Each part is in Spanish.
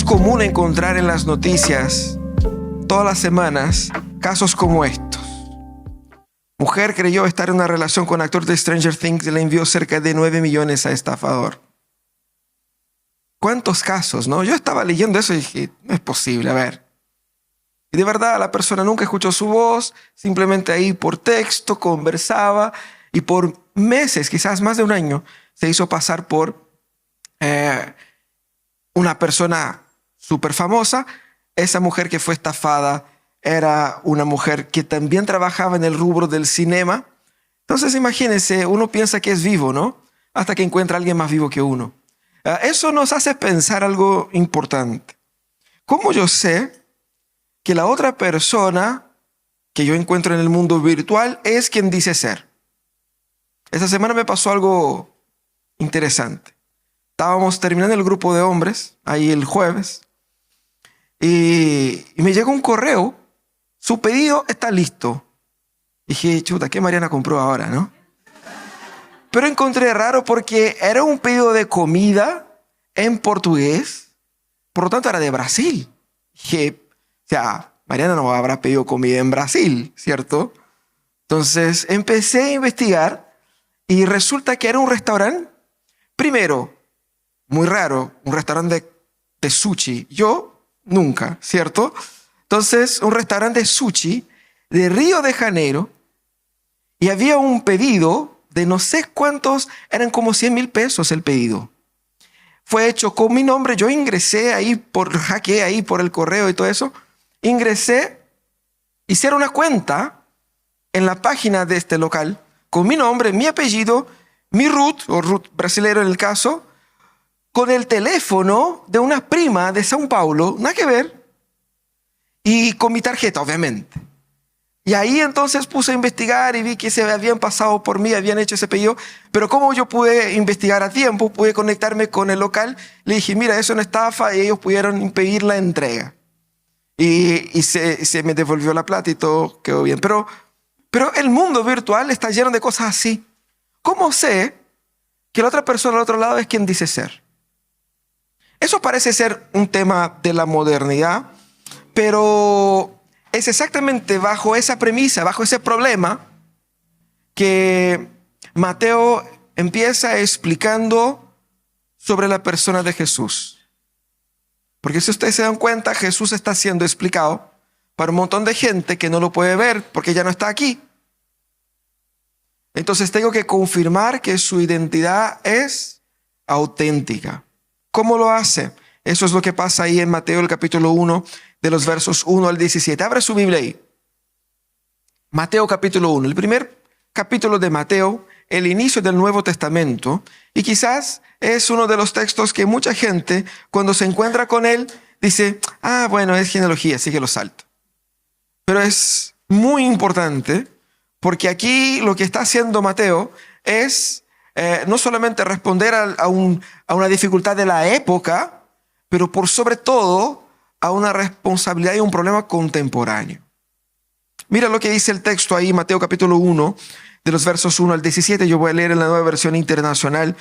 común encontrar en las noticias todas las semanas casos como estos. Mujer creyó estar en una relación con actor de Stranger Things y le envió cerca de 9 millones a estafador. ¿Cuántos casos, no? Yo estaba leyendo eso y dije, no es posible, a ver. Y de verdad la persona nunca escuchó su voz, simplemente ahí por texto conversaba y por meses, quizás más de un año, se hizo pasar por una persona súper famosa. Esa mujer que fue estafada era una mujer que también trabajaba en el rubro del cinema. Entonces imagínense, uno piensa que es vivo, ¿no? Hasta que encuentra a alguien más vivo que uno. Eso nos hace pensar algo importante. ¿Cómo yo sé que la otra persona que yo encuentro en el mundo virtual es quien dice ser? Esta semana me pasó algo interesante. Estábamos terminando el grupo de hombres, ahí el jueves, y me llegó un correo. Su pedido está listo. Dije, chuta, ¿qué Mariana compró ahora, no? Pero encontré raro porque era un pedido de comida en portugués, por lo tanto era de Brasil. Dije, o sea, Mariana no habrá pedido comida en Brasil, ¿cierto? Entonces empecé a investigar y resulta que era un restaurante, primero, muy raro, un restaurante de sushi. Yo nunca, ¿cierto? Entonces, un restaurante de sushi de Río de Janeiro y había un pedido de no sé cuántos, eran como 100,000 pesos el pedido. Fue hecho con mi nombre, yo ingresé ahí, hackeé ahí por el correo y todo eso. Ingresé, hicieron una cuenta en la página de este local con mi nombre, mi apellido, mi root, o root brasilero en el caso, con el teléfono de una prima de São Paulo, nada que ver, y con mi tarjeta, obviamente. Y ahí entonces puse a investigar y vi que se habían pasado por mí, habían hecho ese pedido. Pero como yo pude investigar a tiempo, pude conectarme con el local, le dije, mira, eso es una estafa, y ellos pudieron impedir la entrega. Y se me devolvió la plata y todo quedó bien. Pero el mundo virtual está lleno de cosas así. ¿Cómo sé que la otra persona al otro lado es quien dice ser? Eso parece ser un tema de la modernidad, pero es exactamente bajo esa premisa, bajo ese problema, que Mateo empieza explicando sobre la persona de Jesús. Porque si ustedes se dan cuenta, Jesús está siendo explicado para un montón de gente que no lo puede ver porque ya no está aquí. Entonces tengo que confirmar que su identidad es auténtica. ¿Cómo lo hace? Eso es lo que pasa ahí en Mateo, el capítulo 1, de los versos 1 al 17. Abre su Biblia ahí. Mateo capítulo 1, el primer capítulo de Mateo, el inicio del Nuevo Testamento. Y quizás es uno de los textos que mucha gente, cuando se encuentra con él, dice, bueno, es genealogía, así que lo salto. Pero es muy importante porque aquí lo que está haciendo Mateo es no solamente responder a una dificultad de la época, pero por sobre todo a una responsabilidad y un problema contemporáneo. Mira lo que dice el texto ahí, Mateo capítulo 1, de los versos 1 al 17. Yo voy a leer en la Nueva Versión Internacional,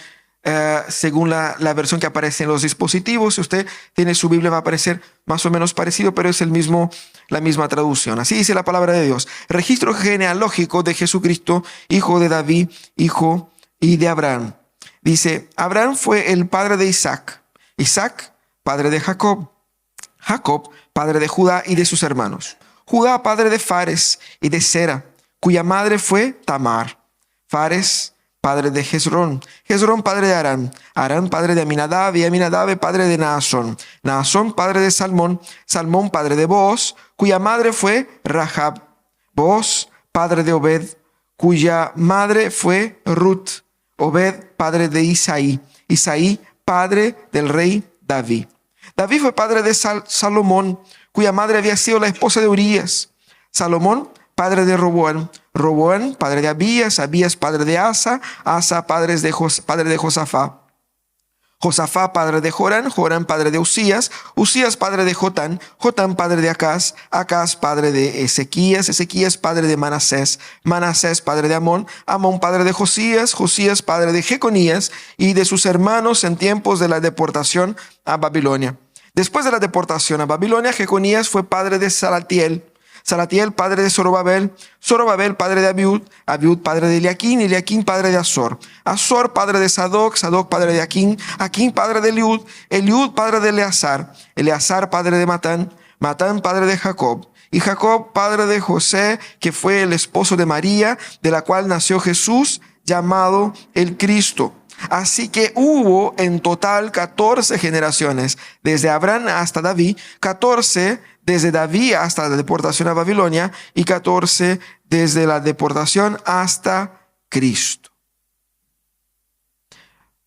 según la versión que aparece en los dispositivos. Si usted tiene su Biblia va a aparecer más o menos parecido, pero es la misma traducción. Así dice la palabra de Dios. Registro genealógico de Jesucristo, hijo de David, hijo y de Abraham. Dice, Abraham fue el padre de Isaac. Isaac, padre de Jacob. Jacob, padre de Judá y de sus hermanos. Judá, padre de Fares y de Sera, cuya madre fue Tamar. Fares, padre de Hezrón. Hezrón, padre de Aram. Aram, padre de Aminadab, y Aminadab, padre de Naasón. Naasón, padre de Salmón. Salmón, padre de Booz, cuya madre fue Rahab. Booz, padre de Obed, cuya madre fue Ruth. Obed, padre de Isaí. Isaí, padre del rey David. David fue padre de Salomón, cuya madre había sido la esposa de Urías. Salomón, padre de Roboam. Roboam, padre de Abías. Abías, padre de Asa. Asa, padre de Josafá. Josafá, padre de Joram. Joram, padre de Usías. Usías, padre de Jotán. Jotán, padre de Acaz. Acaz, padre de Ezequías. Ezequías, padre de Manasés. Manasés, padre de Amón. Amón, padre de Josías. Josías, padre de Jeconías y de sus hermanos en tiempos de la deportación a Babilonia. Después de la deportación a Babilonia, Jeconías fue padre de Salatiel, Salatiel padre de Zorobabel, Zorobabel padre de Abiud, Abiud padre de Eliaquín, Eliaquín padre de Azor, Azor padre de Sadoc, Sadoc padre de Aquín, Aquín padre de Eliud, Eliud padre de Eleazar, Eleazar padre de Matán, Matán padre de Jacob, y Jacob padre de José, que fue el esposo de María, de la cual nació Jesús, llamado el Cristo. Así que hubo en total 14 generaciones, desde Abraham hasta David, 14 desde David hasta la deportación a Babilonia y 14 desde la deportación hasta Cristo.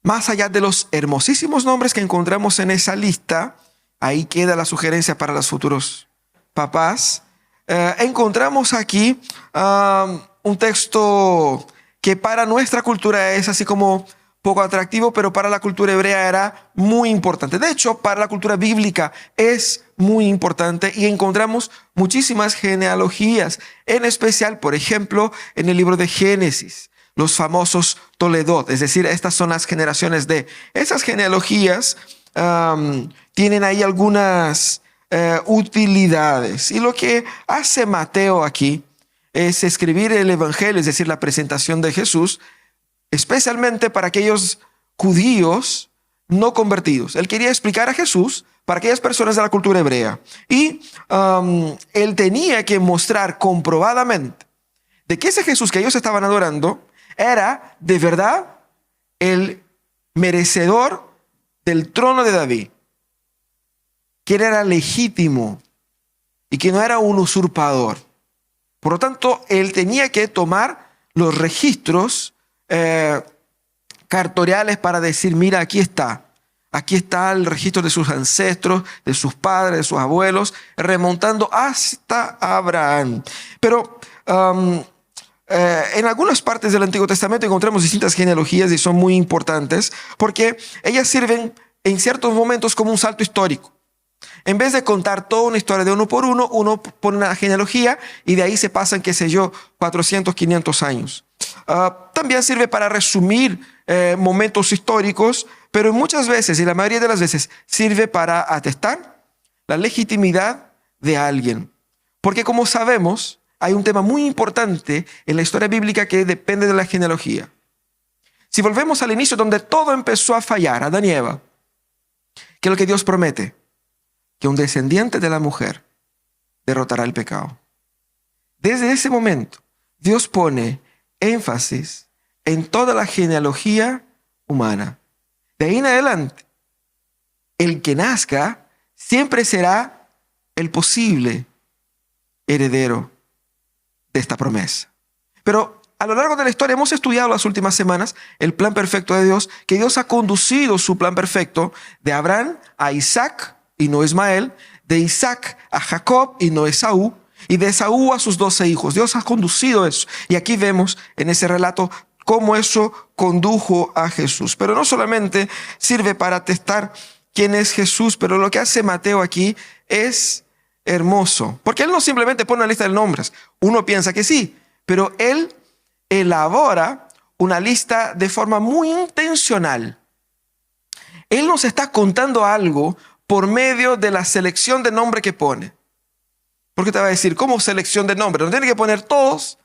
Más allá de los hermosísimos nombres que encontramos en esa lista, ahí queda la sugerencia para los futuros papás. Encontramos aquí un texto que para nuestra cultura es así como poco atractivo, pero para la cultura hebrea era muy importante. De hecho, para la cultura bíblica es muy importante y encontramos muchísimas genealogías, en especial, por ejemplo, en el libro de Génesis, los famosos Toledot, es decir, estas son las generaciones de esas genealogías. Tienen ahí algunas utilidades, y lo que hace Mateo aquí es escribir el evangelio, es decir, la presentación de Jesús, especialmente para aquellos judíos no convertidos. Él quería explicar a Jesús para aquellas personas de la cultura hebrea. Y él tenía que mostrar comprobadamente de que ese Jesús que ellos estaban adorando era de verdad el merecedor del trono de David, que él era legítimo y que no era un usurpador. Por lo tanto, él tenía que tomar los registros cartoriales para decir, mira, aquí está el registro de sus ancestros, de sus padres, de sus abuelos, remontando hasta Abraham. Pero en algunas partes del Antiguo Testamento encontramos distintas genealogías y son muy importantes porque ellas sirven en ciertos momentos como un salto histórico. En vez de contar toda una historia de uno por uno, uno pone una genealogía y de ahí se pasan, qué sé yo, 400, 500 años. También sirve para resumir momentos históricos, pero muchas veces, y la mayoría de las veces, sirve para atestar la legitimidad de alguien. Porque como sabemos, hay un tema muy importante en la historia bíblica que depende de la genealogía. Si volvemos al inicio donde todo empezó a fallar, Adán y Eva, ¿qué es lo que Dios promete? Que un descendiente de la mujer derrotará el pecado. Desde ese momento, Dios pone énfasis en toda la genealogía humana. De ahí en adelante, el que nazca siempre será el posible heredero de esta promesa. Pero a lo largo de la historia hemos estudiado las últimas semanas el plan perfecto de Dios, que Dios ha conducido su plan perfecto de Abraham a Isaac y no Ismael, de Isaac a Jacob y no Esaú, y de Esaú a sus 12 hijos. Dios ha conducido eso. Y aquí vemos en ese relato cómo eso condujo a Jesús. Pero no solamente sirve para atestar quién es Jesús, pero lo que hace Mateo aquí es hermoso. Porque él no simplemente pone una lista de nombres. Uno piensa que sí, pero él elabora una lista de forma muy intencional. Él nos está contando algo por medio de la selección de nombre que pone. Porque te va a decir, ¿cómo selección de nombre? ¿No tiene que poner todos?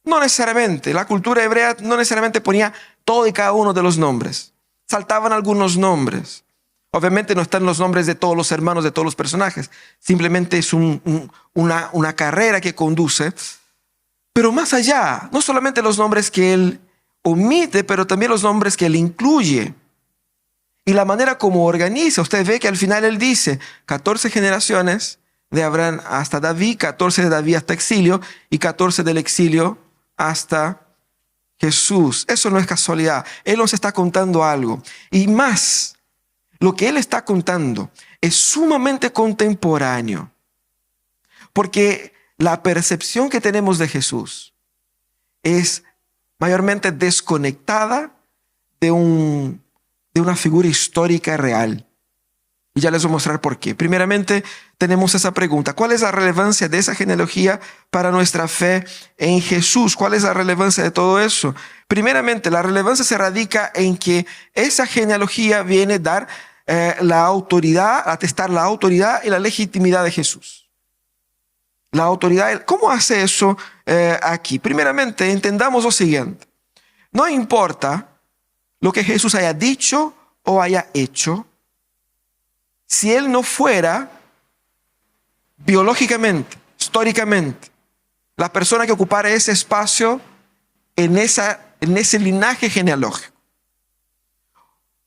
No necesariamente. La cultura hebrea no necesariamente ponía todo y cada uno de los nombres. Saltaban algunos nombres. Obviamente no están los nombres de todos los hermanos de todos los personajes. Simplemente es una carrera que conduce. Pero más allá, no solamente los nombres que él omite, pero también los nombres que él incluye. Y la manera como organiza. Usted ve que al final él dice 14 generaciones de Abraham hasta David, 14 de David hasta exilio y 14 del exilio hasta Jesús. Eso no es casualidad. Él nos está contando algo. Y más, lo que él está contando es sumamente contemporáneo. Porque la percepción que tenemos de Jesús es mayormente desconectada de una figura histórica real. Y ya les voy a mostrar por qué. Primeramente, tenemos esa pregunta. ¿Cuál es la relevancia de esa genealogía para nuestra fe en Jesús? ¿Cuál es la relevancia de todo eso? Primeramente, la relevancia se radica en que esa genealogía viene a dar la autoridad, atestar la autoridad y la legitimidad de Jesús. La autoridad, ¿cómo hace eso aquí? Primeramente, entendamos lo siguiente. No importa lo que Jesús haya dicho o haya hecho, si Él no fuera biológicamente, históricamente, la persona que ocupara ese espacio en ese linaje genealógico.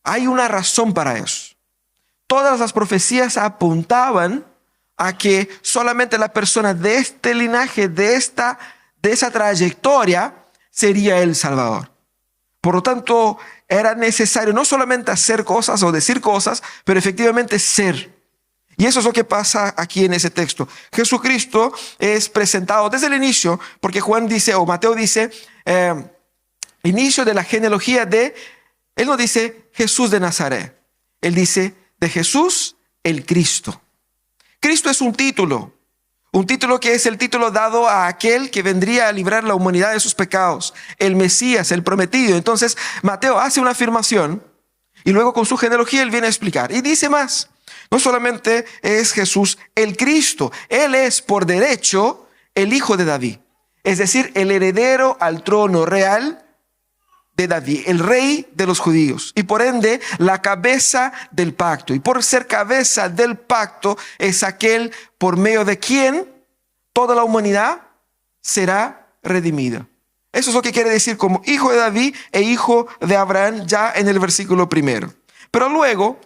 Hay una razón para eso. Todas las profecías apuntaban a que solamente la persona de este linaje, de esa trayectoria, sería el Salvador. Por lo tanto, era necesario no solamente hacer cosas o decir cosas, pero efectivamente ser. Y eso es lo que pasa aquí en ese texto. Jesucristo es presentado desde el inicio, porque Juan dice, o Mateo dice, inicio de la genealogía él no dice Jesús de Nazaret, él dice de Jesús el Cristo. Cristo es un título que es el título dado a aquel que vendría a librar la humanidad de sus pecados, el Mesías, el prometido. Entonces Mateo hace una afirmación y luego con su genealogía él viene a explicar. Y dice más, no solamente es Jesús el Cristo, él es por derecho el hijo de David, es decir, el heredero al trono real de David, el rey de los judíos, y por ende la cabeza del pacto. Y por ser cabeza del pacto es aquel por medio de quien toda la humanidad será redimida. Eso es lo que quiere decir como hijo de David e hijo de Abraham ya en el versículo 1. Pero luego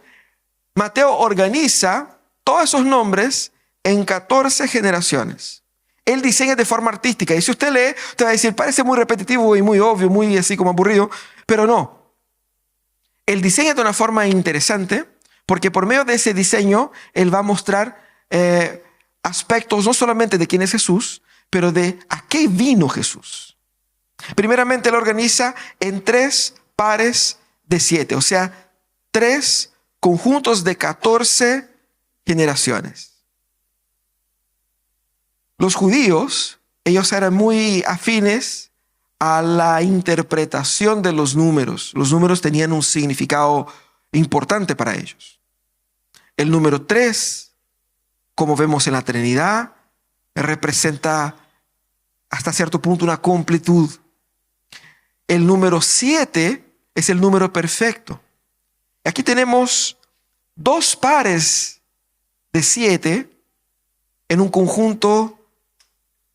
Mateo organiza todos esos nombres en 14 generaciones. Él diseña de forma artística. Y si usted lee, usted va a decir, parece muy repetitivo y muy obvio, muy así como aburrido. Pero no. Él diseña de una forma interesante, porque por medio de ese diseño, él va a mostrar aspectos no solamente de quién es Jesús, pero de a qué vino Jesús. Primeramente, él organiza en 3 pares de 7, o sea, 3 conjuntos de 14 generaciones. Los judíos, ellos eran muy afines a la interpretación de los números. Los números tenían un significado importante para ellos. El número 3, como vemos en la Trinidad, representa hasta cierto punto una completud. El número 7 es el número perfecto. Aquí tenemos 2 pares de 7 en un conjunto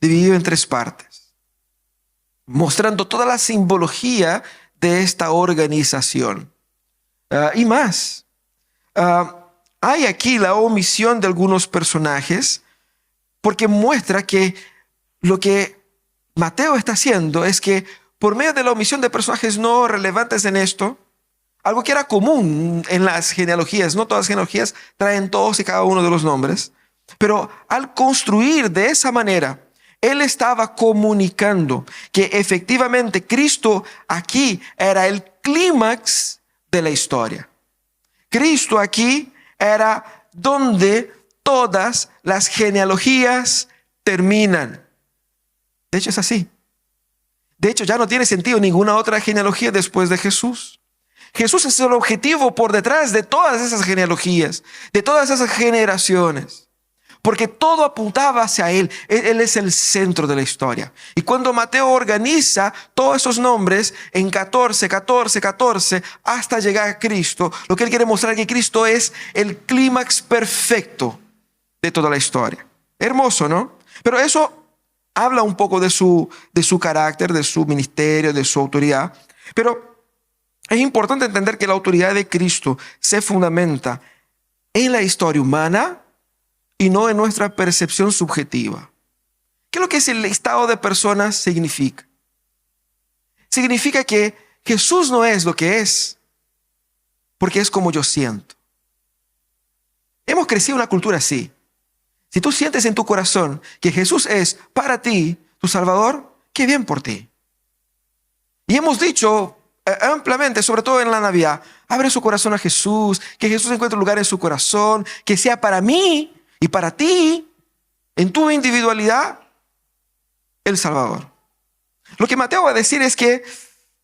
dividido en 3 partes, mostrando toda la simbología de esta organización. Y más, hay aquí la omisión de algunos personajes, porque muestra que lo que Mateo está haciendo es que por medio de la omisión de personajes no relevantes en esto, algo que era común en las genealogías, no todas las genealogías traen todos y cada uno de los nombres, pero al construir de esa manera, él estaba comunicando que efectivamente Cristo aquí era el clímax de la historia. Cristo aquí era donde todas las genealogías terminan. De hecho es así. De hecho ya no tiene sentido ninguna otra genealogía después de Jesús. Jesús es el objetivo por detrás de todas esas genealogías, de todas esas generaciones. Porque todo apuntaba hacia Él. Él es el centro de la historia. Y cuando Mateo organiza todos esos nombres en 14, 14, 14, hasta llegar a Cristo, lo que él quiere mostrar es que Cristo es el clímax perfecto de toda la historia. Hermoso, ¿no? Pero eso habla un poco de su carácter, de su ministerio, de su autoridad. Pero es importante entender que la autoridad de Cristo se fundamenta en la historia humana y no en nuestra percepción subjetiva. ¿Qué es lo que ese listado de personas significa? Significa que Jesús no es lo que es, porque es como yo siento. Hemos crecido en una cultura así. Si tú sientes en tu corazón que Jesús es para ti tu Salvador, qué bien por ti. Y hemos dicho ampliamente, sobre todo en la Navidad, abre su corazón a Jesús, que Jesús encuentre lugar en su corazón, que sea para mí y para ti, en tu individualidad, el Salvador. Lo que Mateo va a decir es que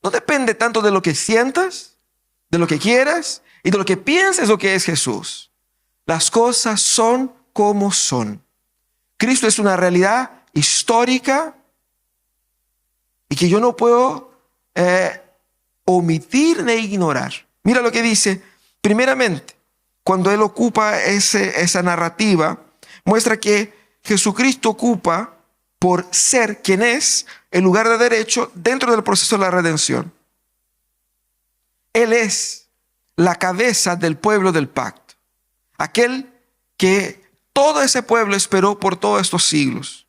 no depende tanto de lo que sientas, de lo que quieras y de lo que pienses lo que es Jesús. Las cosas son como son. Cristo es una realidad histórica y que yo no puedo omitir ni ignorar. Mira lo que dice. Primeramente, cuando él ocupa esa narrativa, muestra que Jesucristo ocupa, por ser quien es, el lugar de derecho dentro del proceso de la redención. Él es la cabeza del pueblo del pacto, aquel que todo ese pueblo esperó por todos estos siglos.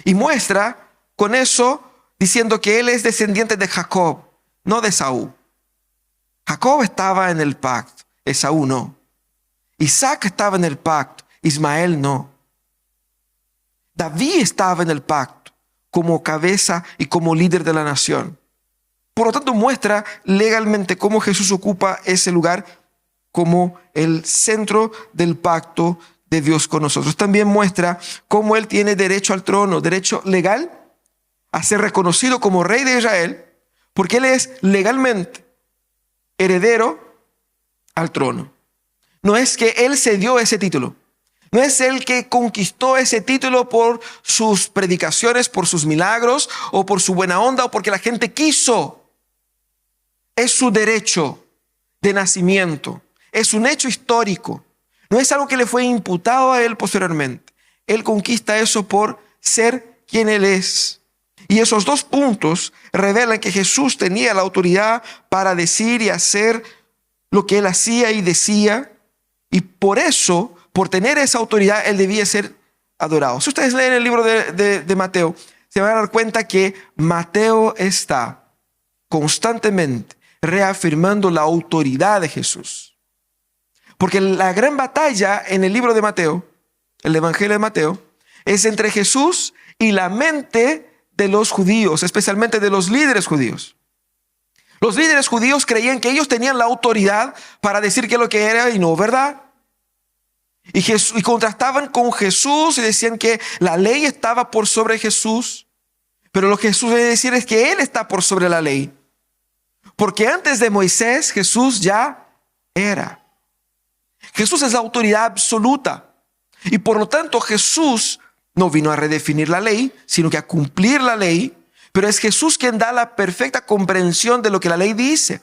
Y muestra con eso diciendo que él es descendiente de Jacob, no de Esaú. Jacob estaba en el pacto, Esaú no. Isaac estaba en el pacto, Ismael no. David estaba en el pacto como cabeza y como líder de la nación. Por lo tanto, muestra legalmente cómo Jesús ocupa ese lugar como el centro del pacto de Dios con nosotros. También muestra cómo él tiene derecho al trono, derecho legal a ser reconocido como rey de Israel, porque él es legalmente heredero al trono. No es que él se dio ese título. No es él que conquistó ese título por sus predicaciones, por sus milagros, o por su buena onda, o porque la gente quiso. Es su derecho de nacimiento. Es un hecho histórico. No es algo que le fue imputado a él posteriormente. Él conquista eso por ser quien él es. Y esos dos puntos revelan que Jesús tenía la autoridad para decir y hacer lo que él hacía y decía. Y por eso, por tener esa autoridad, él debía ser adorado. Si ustedes leen el libro de Mateo, se van a dar cuenta que Mateo está constantemente reafirmando la autoridad de Jesús. Porque la gran batalla en el libro de Mateo, el Evangelio de Mateo, es entre Jesús y la mente de los judíos, especialmente de los líderes judíos. Los líderes judíos creían que ellos tenían la autoridad para decir qué es lo que era y no, ¿verdad? Y contrastaban con Jesús y decían que la ley estaba por sobre Jesús. Pero lo que Jesús debe decir es que Él está por sobre la ley. Porque antes de Moisés, Jesús ya era. Jesús es la autoridad absoluta. Y por lo tanto, Jesús no vino a redefinir la ley, sino que a cumplir la ley. Pero es Jesús quien da la perfecta comprensión de lo que la ley dice.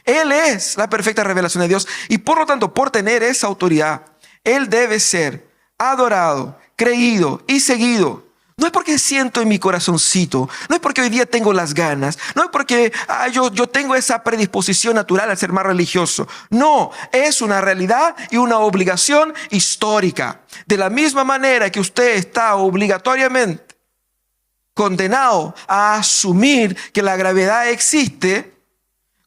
Él es la perfecta revelación de Dios. Y por lo tanto, por tener esa autoridad, Él debe ser adorado, creído y seguido. No es porque siento en mi corazoncito, no es porque hoy día tengo las ganas, no es porque yo tengo esa predisposición natural a ser más religioso. No, es una realidad y una obligación histórica. De la misma manera que usted está obligatoriamente condenado a asumir que la gravedad existe,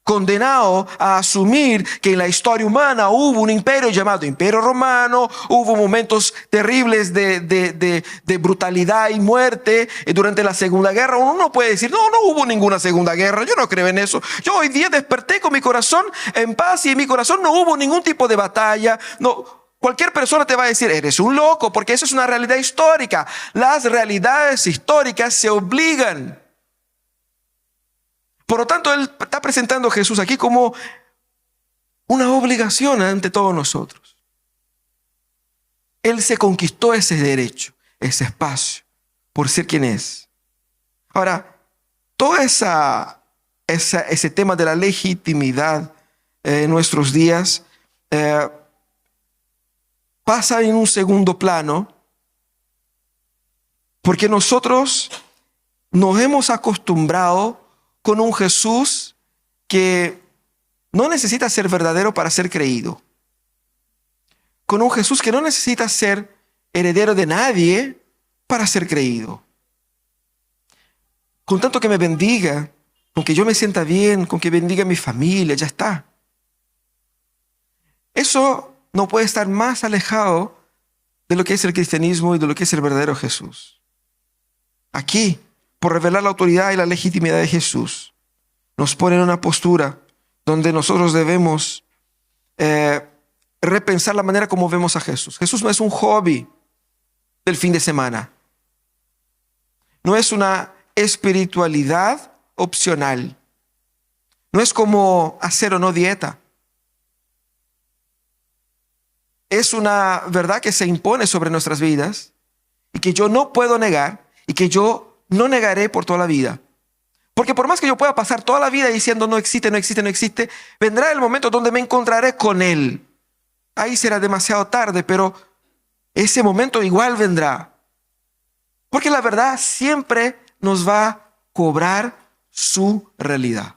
condenado a asumir que en la historia humana hubo un imperio llamado Imperio Romano, hubo momentos terribles de brutalidad y muerte durante la Segunda Guerra. Uno no puede decir, no hubo ninguna Segunda Guerra, yo no creo en eso. Yo hoy día desperté con mi corazón en paz y en mi corazón no hubo ningún tipo de batalla. No, cualquier persona te va a decir, eres un loco, porque eso es una realidad histórica. Las realidades históricas se obligan. Por lo tanto, él está presentando a Jesús aquí como una obligación ante todos nosotros. Él se conquistó ese derecho, ese espacio, por ser quien es. Ahora, todo ese tema de la legitimidad en nuestros días pasa en un segundo plano porque nosotros nos hemos acostumbrado con un Jesús que no necesita ser verdadero para ser creído. Con un Jesús que no necesita ser heredero de nadie para ser creído. Con tanto que me bendiga, con que yo me sienta bien, con que bendiga a mi familia, ya está. Eso no puede estar más alejado de lo que es el cristianismo y de lo que es el verdadero Jesús. Aquí, por revelar la autoridad y la legitimidad de Jesús, nos pone en una postura donde nosotros debemos repensar la manera como vemos a Jesús. Jesús no es un hobby del fin de semana. No es una espiritualidad opcional. no es como hacer o no dieta. Es una verdad que se impone sobre nuestras vidas y que yo no puedo negar y que yo no negaré por toda la vida. Porque por más que yo pueda pasar toda la vida diciendo no existe, no existe, no existe, vendrá el momento donde me encontraré con Él. Ahí será demasiado tarde, pero ese momento igual vendrá. Porque la verdad siempre nos va a cobrar su realidad.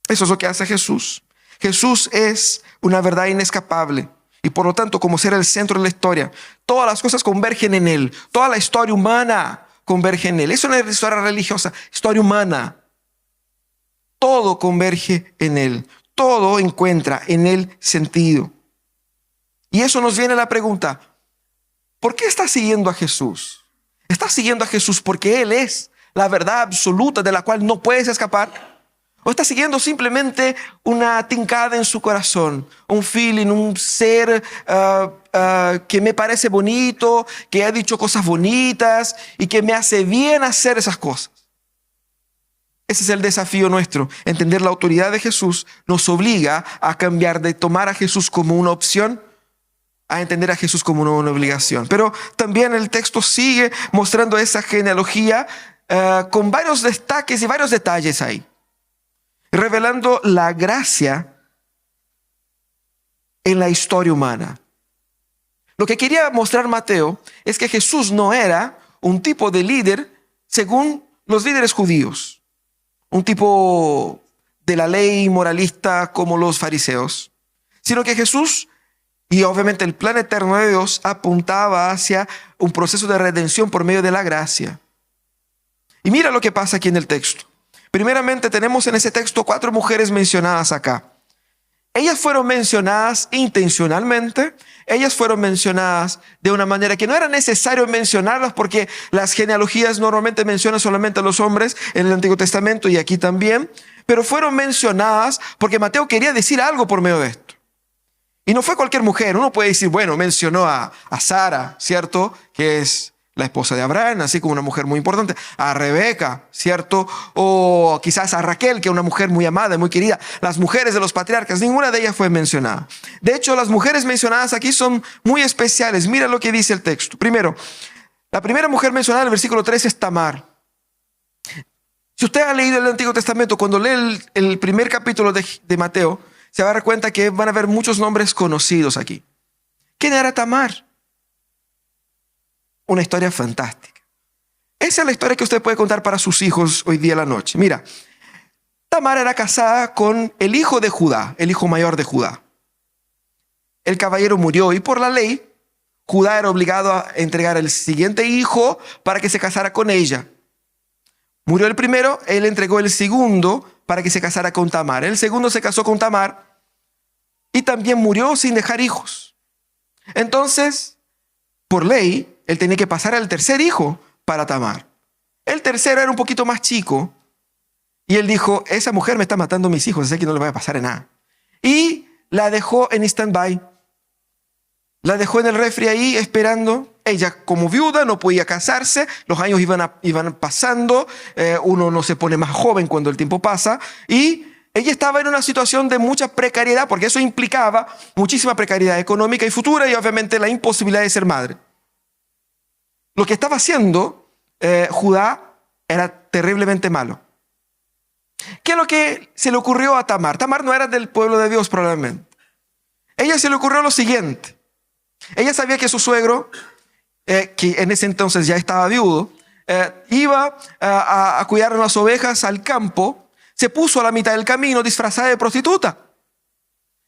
Eso es lo que hace Jesús. Jesús es una verdad inescapable. Y por lo tanto, como ser el centro de la historia, todas las cosas convergen en Él. Toda la historia humana converge en Él. Eso no es historia religiosa, historia humana. Todo converge en Él. Todo encuentra en Él sentido. Y eso nos viene a la pregunta, ¿por qué estás siguiendo a Jesús? ¿Estás siguiendo a Jesús porque Él es la verdad absoluta de la cual no puedes escapar? ¿O estás siguiendo simplemente una tincada en su corazón? Un feeling, un ser que me parece bonito, que ha dicho cosas bonitas y que me hace bien hacer esas cosas. Ese es el desafío nuestro. Entender la autoridad de Jesús nos obliga a cambiar de tomar a Jesús como una opción a entender a Jesús como una obligación. Pero también el texto sigue mostrando esa genealogía con varios destaques y varios detalles ahí, revelando la gracia en la historia humana. Lo que quería mostrar Mateo es que Jesús no era un tipo de líder según los líderes judíos, un tipo de la ley moralista como los fariseos, sino que Jesús, y obviamente el plan eterno de Dios, apuntaba hacia un proceso de redención por medio de la gracia. Y mira lo que pasa aquí en el texto. Primeramente tenemos en ese texto 4 mujeres mencionadas acá. Ellas fueron mencionadas intencionalmente, ellas fueron mencionadas de una manera que no era necesario mencionarlas porque las genealogías normalmente mencionan solamente a los hombres en el Antiguo Testamento y aquí también, pero fueron mencionadas porque Mateo quería decir algo por medio de esto. Y no fue cualquier mujer. Uno puede decir, bueno, mencionó a Sara, ¿cierto? Que es la esposa de Abraham, así como una mujer muy importante. A Rebeca, ¿cierto? O quizás a Raquel, que es una mujer muy amada y muy querida. Las mujeres de los patriarcas, ninguna de ellas fue mencionada. De hecho, las mujeres mencionadas aquí son muy especiales. Mira lo que dice el texto. Primero, la primera mujer mencionada en el versículo 3 es Tamar. Si usted ha leído el Antiguo Testamento, cuando lee el primer capítulo de Mateo, se va a dar cuenta que van a haber muchos nombres conocidos aquí. ¿Quién era Tamar? Una historia fantástica. Esa es la historia que usted puede contar para sus hijos hoy día a la noche. Mira, Tamar era casada con el hijo de Judá, el hijo mayor de Judá. El caballero murió y por la ley, Judá era obligado a entregar el siguiente hijo para que se casara con ella. Murió el primero, él entregó el segundo para que se casara con Tamar. El segundo se casó con Tamar y también murió sin dejar hijos. Entonces, por ley, él tenía que pasar al tercer hijo para Tamar. El tercero era un poquito más chico y él dijo, esa mujer me está matando a mis hijos, así que no le va a pasar en nada. Y la dejó en stand-by. La dejó en el refri ahí esperando. Ella como viuda no podía casarse, los años iban pasando, uno no se pone más joven cuando el tiempo pasa y ella estaba en una situación de mucha precariedad porque eso implicaba muchísima precariedad económica y futura y obviamente la imposibilidad de ser madre. Lo que estaba haciendo Judá era terriblemente malo. ¿Qué es lo que se le ocurrió a Tamar? Tamar no era del pueblo de Dios probablemente. Ella se le ocurrió lo siguiente. Ella sabía que su suegro, que en ese entonces ya estaba viudo, iba a cuidar unas ovejas al campo, se puso a la mitad del camino disfrazada de prostituta.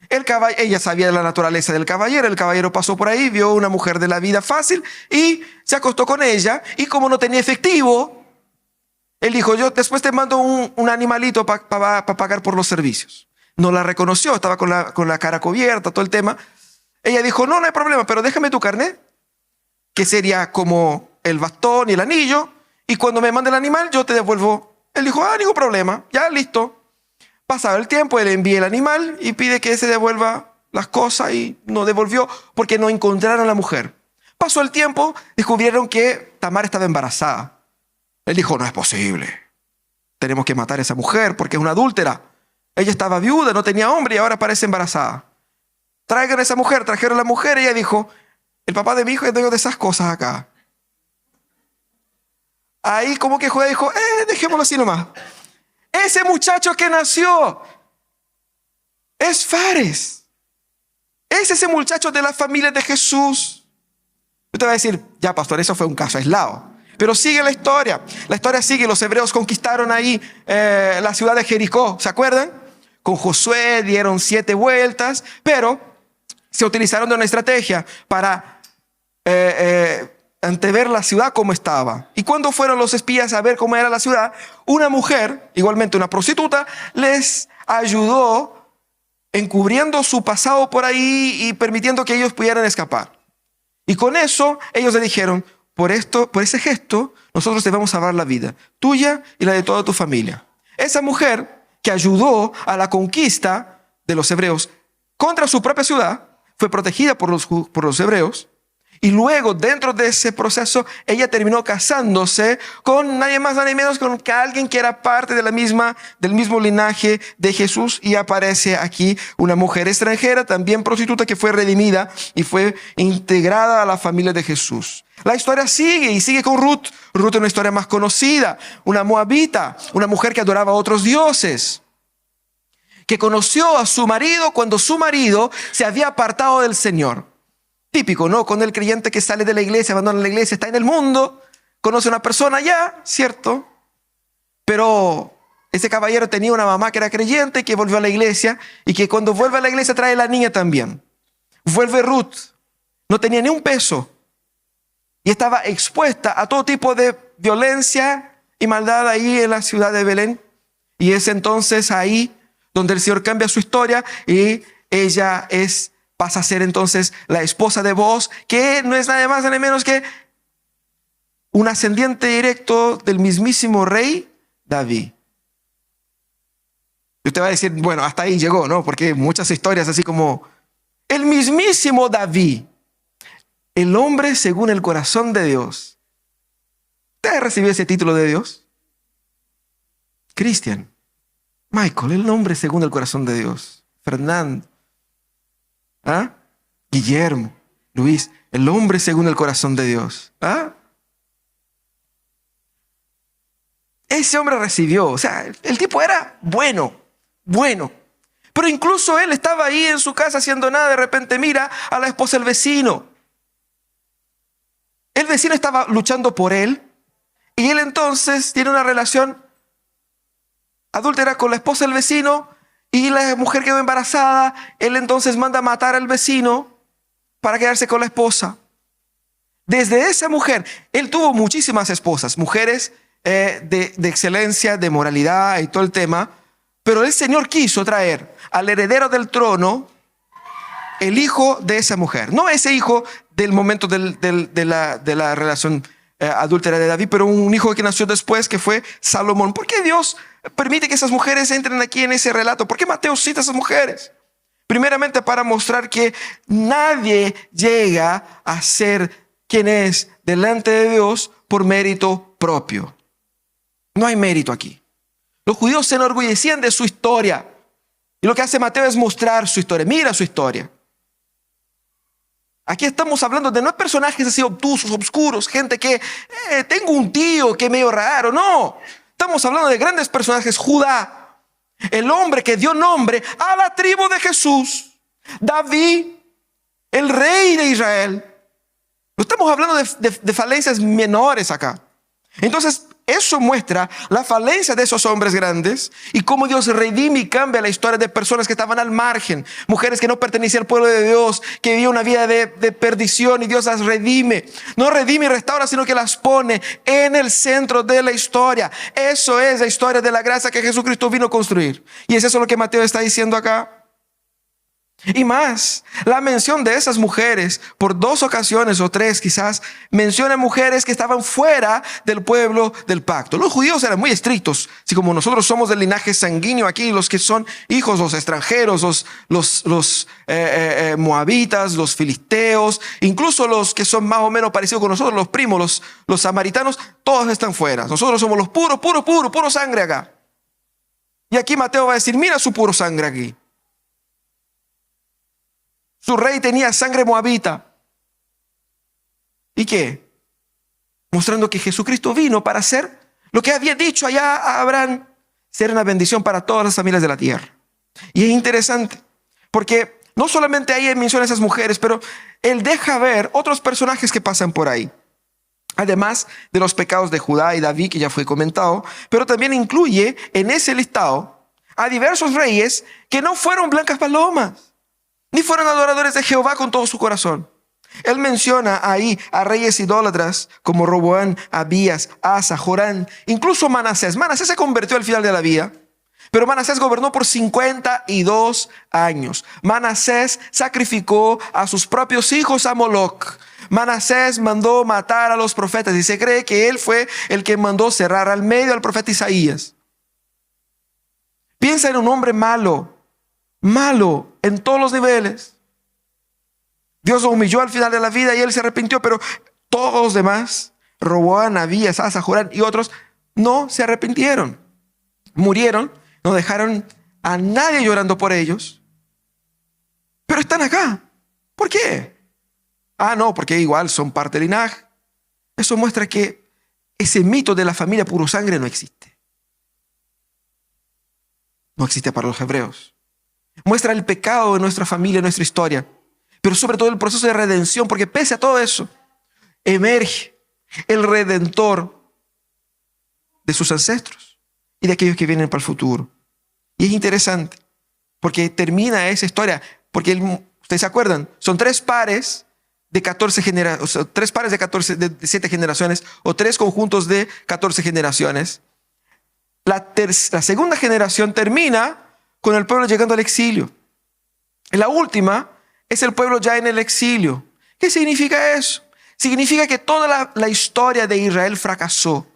Ella sabía de la naturaleza del caballero, el caballero pasó por ahí, vio una mujer de la vida fácil y se acostó con ella y como no tenía efectivo, él dijo, yo después te mando un animalito para pagar por los servicios. No la reconoció, estaba con la cara cubierta, todo el tema. Ella dijo, no hay problema, pero déjame tu carnet, que sería como el bastón y el anillo, y cuando me mande el animal, yo te devuelvo. Él dijo, ningún problema, ya listo. Pasaba el tiempo, él envía el animal y pide que se devuelva las cosas y no devolvió porque no encontraron a la mujer. Pasó el tiempo, descubrieron que Tamar estaba embarazada. Él dijo, no es posible, tenemos que matar a esa mujer porque es una adúltera. Ella estaba viuda, no tenía hombre y ahora parece embarazada. Traigan a esa mujer, trajeron a la mujer y ella dijo, el papá de mi hijo es dueño de esas cosas acá. Ahí como que Judá dijo, dejémoslo así nomás. Ese muchacho que nació es Fares. Es ese muchacho de la familia de Jesús. Yo te voy a decir, ya pastor, eso fue un caso aislado. Pero sigue la historia. La historia sigue. Los hebreos conquistaron ahí la ciudad de Jericó. ¿Se acuerdan? Con Josué dieron 7 vueltas, pero se utilizaron de una estrategia para antever la ciudad como estaba. Y cuando fueron los espías a ver cómo era la ciudad, una mujer, igualmente una prostituta, les ayudó encubriendo su pasado por ahí y permitiendo que ellos pudieran escapar. Y con eso ellos le dijeron, por ese gesto, nosotros te vamos a salvar la vida, tuya y la de toda tu familia. Esa mujer que ayudó a la conquista de los hebreos contra su propia ciudad, fue protegida por los hebreos. Y luego, dentro de ese proceso, ella terminó casándose con nadie más, nadie menos que alguien que era parte del mismo linaje de Jesús. Y aparece aquí una mujer extranjera, también prostituta, que fue redimida y fue integrada a la familia de Jesús. La historia sigue y sigue con Ruth. Ruth es una historia más conocida, una moabita, una mujer que adoraba a otros dioses, que conoció a su marido cuando su marido se había apartado del Señor. Típico, ¿no? Con el creyente que sale de la iglesia, abandona la iglesia, está en el mundo, conoce a una persona ya, ¿cierto? Pero ese caballero tenía una mamá que era creyente, que volvió a la iglesia y que cuando vuelve a la iglesia trae a la niña también. Vuelve Ruth, no tenía ni un peso y estaba expuesta a todo tipo de violencia y maldad ahí en la ciudad de Belén. Y es entonces ahí donde el Señor cambia su historia y ella pasa a ser entonces la esposa de Booz, que no es nada más nada menos que un ascendiente directo del mismísimo rey David. Y usted va a decir, bueno, hasta ahí llegó, ¿no? Porque muchas historias así como el mismísimo David, el hombre según el corazón de Dios. ¿Usted recibió ese título de Dios? Cristian, Michael, el hombre según el corazón de Dios. Fernando, Guillermo, Luis, el hombre según el corazón de Dios. Ese hombre recibió, o sea, el tipo era bueno. Pero incluso él estaba ahí en su casa haciendo nada, de repente mira a la esposa del vecino. El vecino estaba luchando por él y él entonces tiene una relación adúltera con la esposa del vecino. Y la mujer quedó embarazada, él entonces manda a matar al vecino para quedarse con la esposa. Desde esa mujer, él tuvo muchísimas esposas, mujeres de excelencia, de moralidad y todo el tema, pero el Señor quiso traer al heredero del trono el hijo de esa mujer. No ese hijo del momento de la relación adúltera de David, pero un hijo que nació después, que fue Salomón. ¿Por qué Dios permite que esas mujeres entren aquí en ese relato? ¿Por qué Mateo cita a esas mujeres? Primeramente para mostrar que nadie llega a ser quien es delante de Dios por mérito propio. No hay mérito aquí. Los judíos se enorgullecían de su historia y lo que hace Mateo es mostrar su historia. Mira su historia. Aquí estamos hablando de no personajes así obtusos, obscuros, gente que tengo un tío que es medio raro. No, estamos hablando de grandes personajes. Judá, el hombre que dio nombre a la tribu de Jesús. David, el rey de Israel. No estamos hablando de falencias menores acá. Entonces, eso muestra la falencia de esos hombres grandes y cómo Dios redime y cambia la historia de personas que estaban al margen, mujeres que no pertenecían al pueblo de Dios, que vivían una vida de perdición, y Dios las redime. No redime y restaura, sino que las pone en el centro de la historia. Eso es la historia de la gracia que Jesucristo vino a construir. Y es eso lo que Mateo está diciendo acá. Y más, la mención de esas mujeres por 2 ocasiones o 3 quizás menciona mujeres que estaban fuera del pueblo del pacto. Los judíos eran muy estrictos, así como nosotros somos del linaje sanguíneo aquí, los que son hijos, los extranjeros, los moabitas, los filisteos, incluso los que son más o menos parecidos con nosotros, los primos, los samaritanos, todos están fuera. Nosotros somos los puro sangre acá. Y aquí Mateo va a decir, mira su puro sangre aquí. Su rey tenía sangre moabita. ¿Y qué? Mostrando que Jesucristo vino para hacer lo que había dicho allá a Abraham, ser una bendición para todas las familias de la tierra. Y es interesante, porque no solamente ahí menciona a esas mujeres, pero él deja ver otros personajes que pasan por ahí. Además de los pecados de Judá y David, que ya fue comentado, pero también incluye en ese listado a diversos reyes que no fueron blancas palomas, ni fueron adoradores de Jehová con todo su corazón. Él menciona ahí a reyes idólatras como Roboán, Abías, Asa, Jorán, incluso Manasés. Manasés se convirtió al final de la vida, pero Manasés gobernó por 52 años. Manasés sacrificó a sus propios hijos a Moloc. Manasés mandó matar a los profetas y se cree que él fue el que mandó cerrar al medio al profeta Isaías. Piensa en un hombre malo, malo en todos los niveles. Dios lo humilló al final de la vida y él se arrepintió, pero todos los demás, Roboán, Abías, Asa, Jorán y otros, no se arrepintieron. Murieron, no dejaron a nadie llorando por ellos, pero están acá. ¿Por qué? No, porque igual son parte del linaje. Eso muestra que ese mito de la familia puro sangre no existe. No existe para los hebreos. Muestra el pecado de nuestra familia, nuestra historia, pero sobre todo el proceso de redención, porque pese a todo eso, emerge el Redentor de sus ancestros y de aquellos que vienen para el futuro. Y es interesante, porque termina esa historia, porque ustedes se acuerdan, son 3 pares de 14 generaciones, o sea, 3 pares de 7 generaciones, o 3 conjuntos de 14 generaciones. La segunda generación termina con el pueblo llegando al exilio. La última es el pueblo ya en el exilio. ¿Qué significa eso? Significa que toda la historia de Israel fracasó.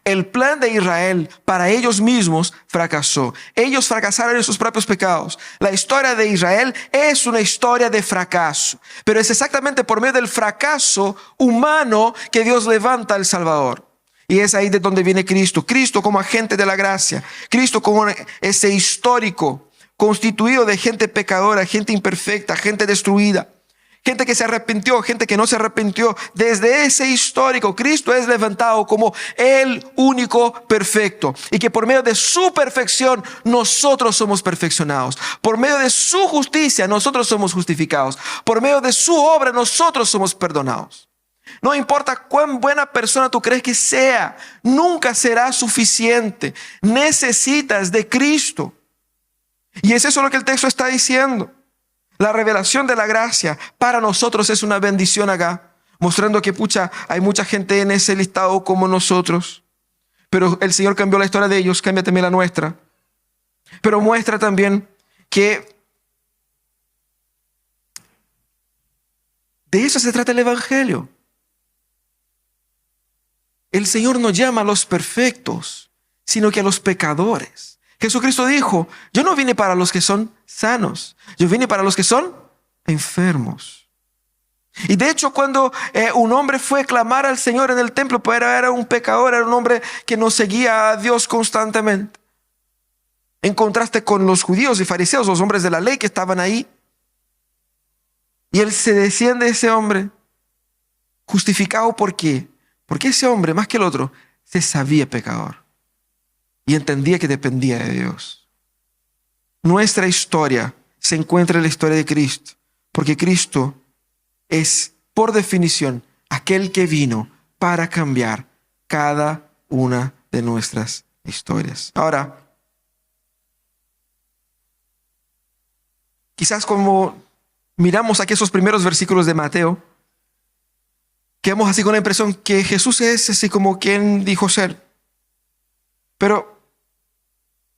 El plan de Israel para ellos mismos fracasó. Ellos fracasaron en sus propios pecados. La historia de Israel es una historia de fracaso. Pero es exactamente por medio del fracaso humano que Dios levanta al Salvador. Y es ahí de donde viene Cristo. Cristo como agente de la gracia. Cristo como ese histórico constituido de gente pecadora, gente imperfecta, gente destruida. Gente que se arrepintió, gente que no se arrepintió. Desde ese histórico, Cristo es levantado como el único perfecto. Y que por medio de su perfección, nosotros somos perfeccionados. Por medio de su justicia, nosotros somos justificados. Por medio de su obra, nosotros somos perdonados. No importa cuán buena persona tú crees que sea, nunca será suficiente. Necesitas de Cristo. Y es eso lo que el texto está diciendo. La revelación de la gracia para nosotros es una bendición acá, mostrando que hay mucha gente en ese listado como nosotros. Pero el Señor cambió la historia de ellos, cambia también la nuestra. Pero muestra también que de eso se trata el Evangelio. El Señor no llama a los perfectos, sino que a los pecadores. Jesucristo dijo, yo no vine para los que son sanos, yo vine para los que son enfermos. Y de hecho, cuando un hombre fue a clamar al Señor en el templo, pues era un pecador, era un hombre que no seguía a Dios constantemente. En contraste con los judíos y fariseos, los hombres de la ley que estaban ahí. Y él se desciende de ese hombre, justificado ¿por qué? Porque ese hombre, más que el otro, se sabía pecador. Y entendía que dependía de Dios. Nuestra historia se encuentra en la historia de Cristo, porque Cristo es, por definición, aquel que vino para cambiar cada una de nuestras historias. Ahora, quizás como miramos aquí esos primeros versículos de Mateo, quedamos así con la impresión que Jesús es así como quien dijo ser. Pero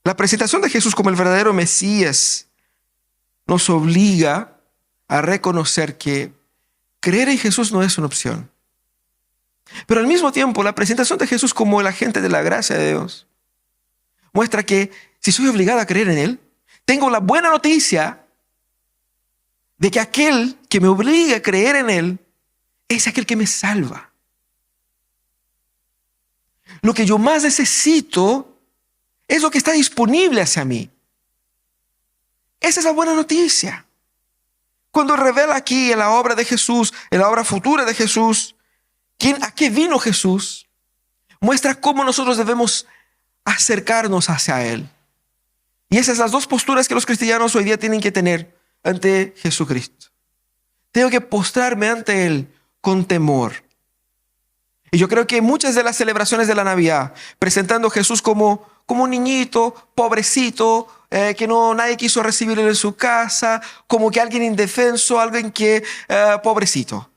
la presentación de Jesús como el verdadero Mesías nos obliga a reconocer que creer en Jesús no es una opción. Pero al mismo tiempo, la presentación de Jesús como el agente de la gracia de Dios muestra que si soy obligado a creer en Él, tengo la buena noticia de que aquel que me obliga a creer en Él es aquel que me salva. Lo que yo más necesito Es lo que está disponible hacia mí. Esa es la buena noticia. Cuando revela aquí en la obra de Jesús, en la obra futura de Jesús, ¿a qué vino Jesús? Muestra cómo nosotros debemos acercarnos hacia Él. Y esas son las dos posturas que los cristianos hoy día tienen que tener ante Jesucristo. Tengo que postrarme ante Él con temor. Y yo creo que muchas de las celebraciones de la Navidad, presentando a Jesús como un niñito, pobrecito, que nadie quiso recibir en su casa, como que alguien indefenso, alguien que, pobrecito,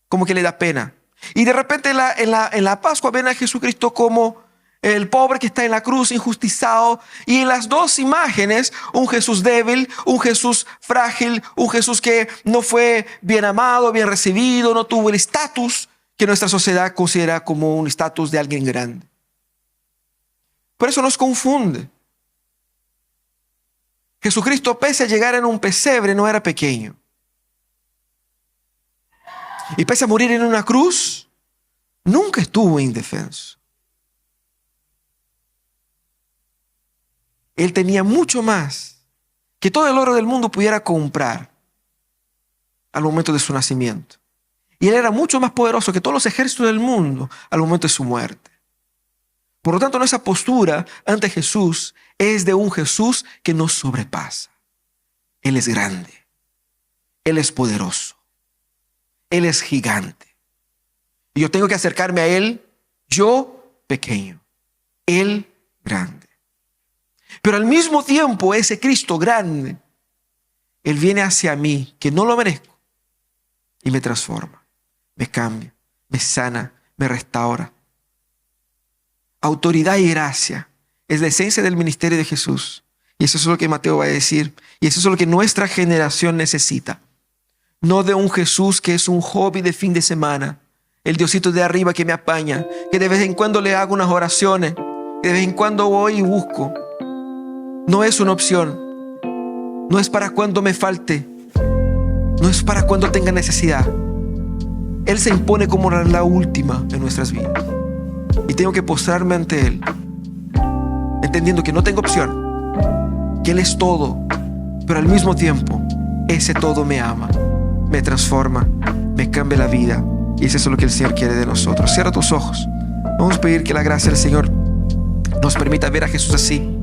como que le da pena. Y de repente en la Pascua ven a Jesucristo como el pobre que está en la cruz, injusticiado. Y en las dos imágenes, un Jesús débil, un Jesús frágil, un Jesús que no fue bien amado, bien recibido, no tuvo el estatus que nuestra sociedad considera como un estatus de alguien grande. Por eso nos confunde. Jesucristo, pese a llegar en un pesebre, no era pequeño. Y pese a morir en una cruz, nunca estuvo indefenso. Él tenía mucho más que todo el oro del mundo pudiera comprar al momento de su nacimiento. Y Él era mucho más poderoso que todos los ejércitos del mundo al momento de su muerte. Por lo tanto, nuestra postura ante Jesús es de un Jesús que nos sobrepasa. Él es grande. Él es poderoso. Él es gigante. Y yo tengo que acercarme a Él, yo pequeño. Él grande. Pero al mismo tiempo, ese Cristo grande, Él viene hacia mí, que no lo merezco, y me transforma, me cambia, me sana, me restaura. Autoridad y gracia es la esencia del ministerio de Jesús. Y eso es lo que Mateo va a decir. Y eso es lo que nuestra generación necesita. No de un Jesús que es un hobby de fin de semana, el Diosito de arriba que me apaña, que de vez en cuando le hago unas oraciones, que de vez en cuando voy y busco. No es una opción. No es para cuando me falte. No es para cuando tenga necesidad. Él se impone como la última en nuestras vidas. Y tengo que postrarme ante Él, entendiendo que no tengo opción, que Él es todo, pero al mismo tiempo, ese todo me ama, me transforma, me cambia la vida. Y eso es lo que el Señor quiere de nosotros. Cierra tus ojos. Vamos a pedir que la gracia del Señor nos permita ver a Jesús así.